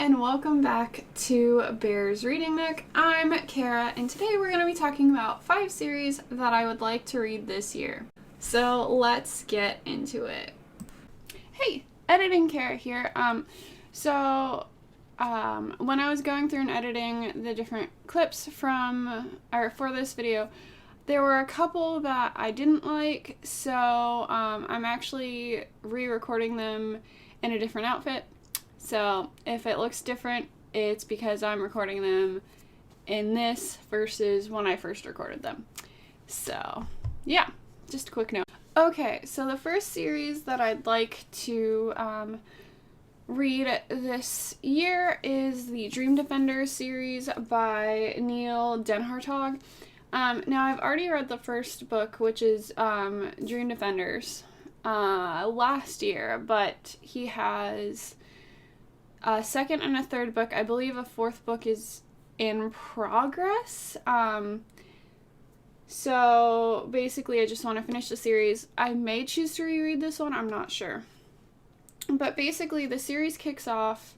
and welcome back to Bear's Reading Nook. I'm Kara, and today we're going to be talking about 5 series that I would like to read this year. So let's get into it. Hey, editing Kara here. When I was going through and editing the different clips for this video, there were a couple that I didn't like, so I'm actually re-recording them in a different outfit. So if it looks different, it's because I'm recording them in this versus when I first recorded them. So yeah, just a quick note. Okay, so the first series that I'd like to read this year is the Dream Defenders series by Neil Denhartog. Now I've already read the first book, which is Dream Defenders, last year, but he has a second and a third book. I believe a fourth book is in progress. So basically I just want to finish the series. I may choose to reread this one, I'm not sure. But basically the series kicks off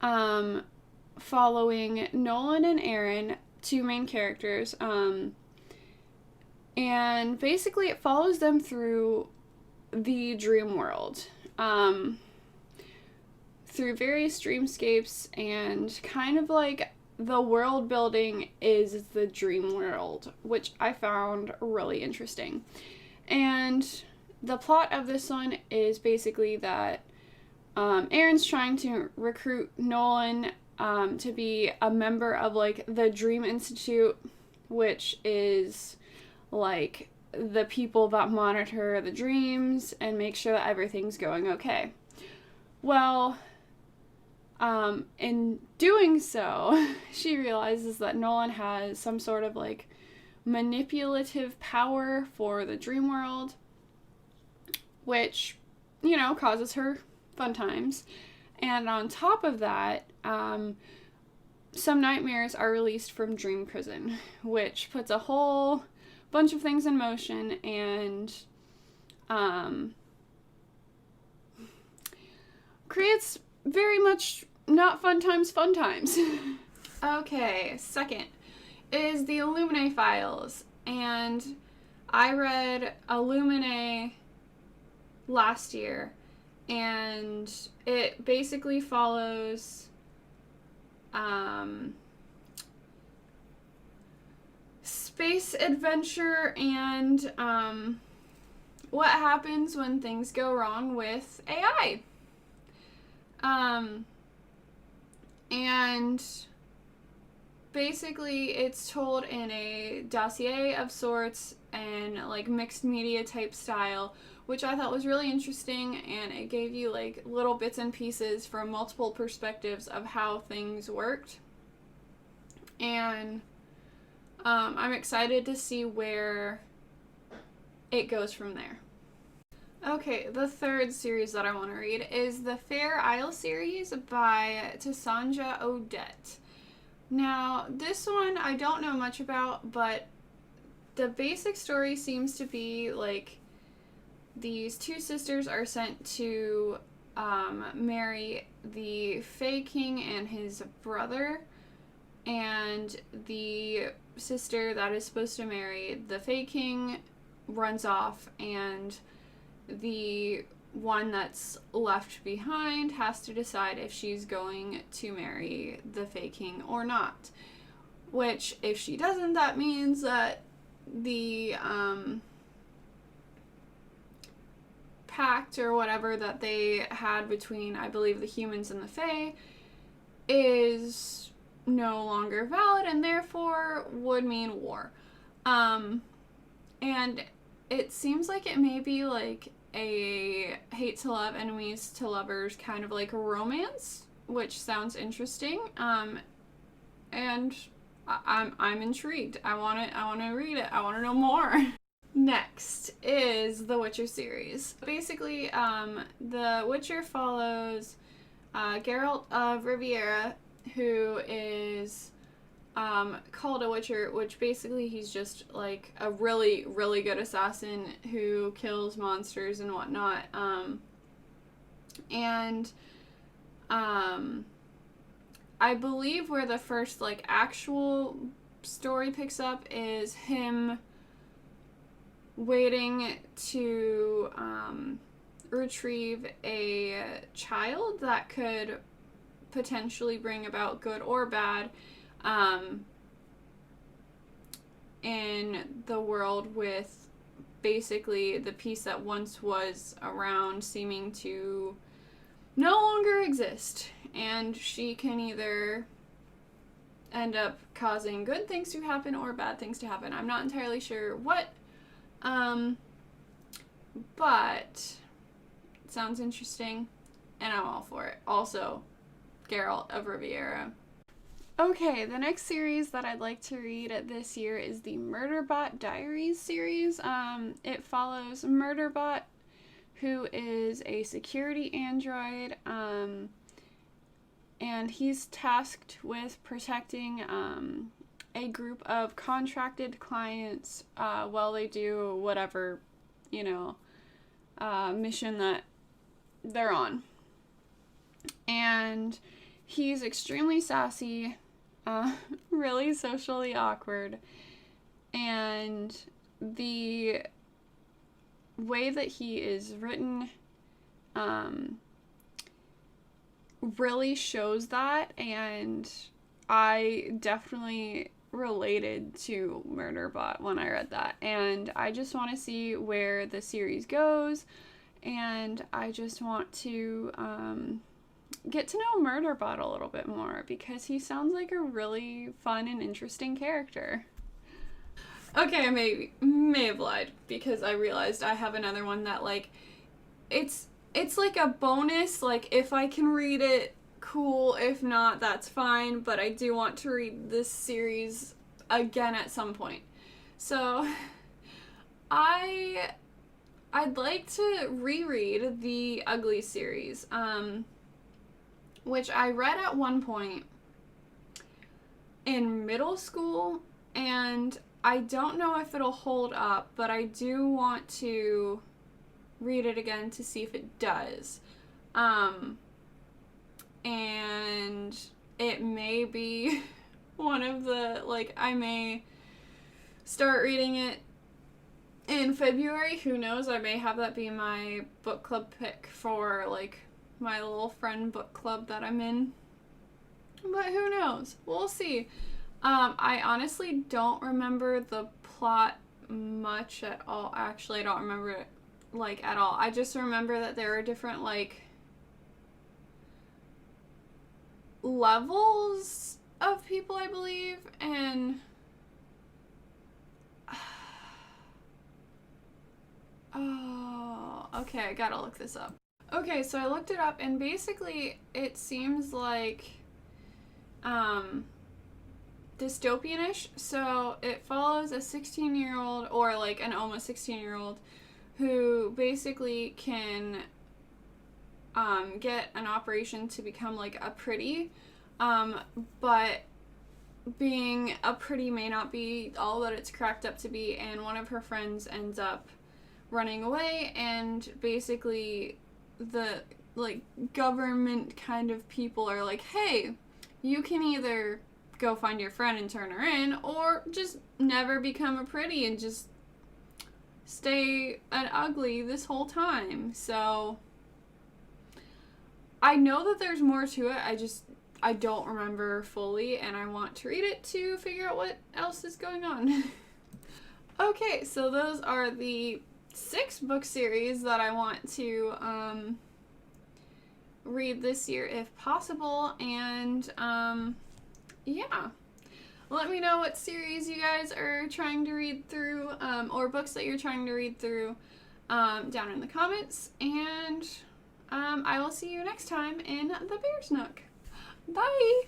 following Nolan and Aaron, two main characters, and basically it follows them through the dream world. Through various dreamscapes, and kind of like the world building is the dream world, which I found really interesting. And the plot of this one is basically that Aaron's trying to recruit Nolan to be a member of like the Dream Institute, which is like the people that monitor the dreams and make sure that everything's going okay. Well, in doing so, she realizes that Nolan has some sort of like manipulative power for the dream world, which, you know, causes her fun times. And on top of that, some nightmares are released from dream prison, which puts a whole bunch of things in motion and creates very much not fun times, fun times. Okay, second is the Illuminati Files, and I read Illuminati last year, and it basically follows space adventure and what happens when things go wrong with AI. And basically it's told in a dossier of sorts and like mixed media type style, which I thought was really interesting, and it gave you like little bits and pieces from multiple perspectives of how things worked. And I'm excited to see where it goes from there. Okay, the third series that I want to read is the Fair Isle series by Tassanja Odette. Now, this one I don't know much about, but the basic story seems to be like these two sisters are sent to marry the Fae King and his brother, and the sister that is supposed to marry the Fae King runs off, and the one that's left behind has to decide if she's going to marry the Fae King or not. Which, if she doesn't, that means that the pact or whatever that they had between, I believe, the humans and the Fae is no longer valid, and therefore would mean war. And it seems like it may be like a hate to love, enemies to lovers kind of like a romance, which sounds interesting. And I'm intrigued. I want to read it. I want to know more. Next is the Witcher series. Basically, the Witcher follows Geralt of Riviera, who is called a Witcher, which basically he's just like a really, really good assassin who kills monsters and whatnot. I believe where the first, like, actual story picks up is him waiting to retrieve a child that could potentially bring about good or bad in the world, with basically the peace that once was around seeming to no longer exist. And she can either end up causing good things to happen or bad things to happen. I'm not entirely sure what, but it sounds interesting, and I'm all for it. Also, Geralt of Riviera. Okay, the next series that I'd like to read this year is the Murderbot Diaries series. It follows Murderbot, who is a security android, and he's tasked with protecting a group of contracted clients while they do whatever, mission that they're on. And he's extremely sassy, really socially awkward, and the way that he is written really shows that, and I definitely related to Murderbot when I read that, and I just want to see where the series goes, and I just want to get to know Murderbot a little bit more, because he sounds like a really fun and interesting character. Okay, I may have lied, because I realized I have another one that, like, it's like a bonus. Like, if I can read it, cool. If not, that's fine. But I do want to read this series again at some point. So, I'd like to reread the Ugly series, which I read at one point in middle school, and I don't know if it'll hold up, but I do want to read it again to see if it does. And it may be one of the, like, I may start reading it in February. Who knows? I may have that be my book club pick for, like, my little friend book club that I'm in. But who knows? We'll see. I honestly don't remember the plot much at all. Actually, I don't remember it, like, at all. I just remember that there are different, like, levels of people, I believe, and oh, okay, I gotta look this up. Okay, so I looked it up, and basically it seems like dystopian-ish. So it follows a 16-year-old, or like an almost 16-year-old, who basically can get an operation to become like a pretty, but being a pretty may not be all that it's cracked up to be, and one of her friends ends up running away, and basically the, like, government kind of people are like, hey, you can either go find your friend and turn her in, or just never become a pretty and just stay an ugly this whole time. So I know that there's more to it, I don't remember fully, and I want to read it to figure out what else is going on. Okay, so those are the 6 book series that I want to read this year if possible, and yeah. Let me know what series you guys are trying to read through, or books that you're trying to read through, down in the comments, and I will see you next time in the Bear's Nook. Bye!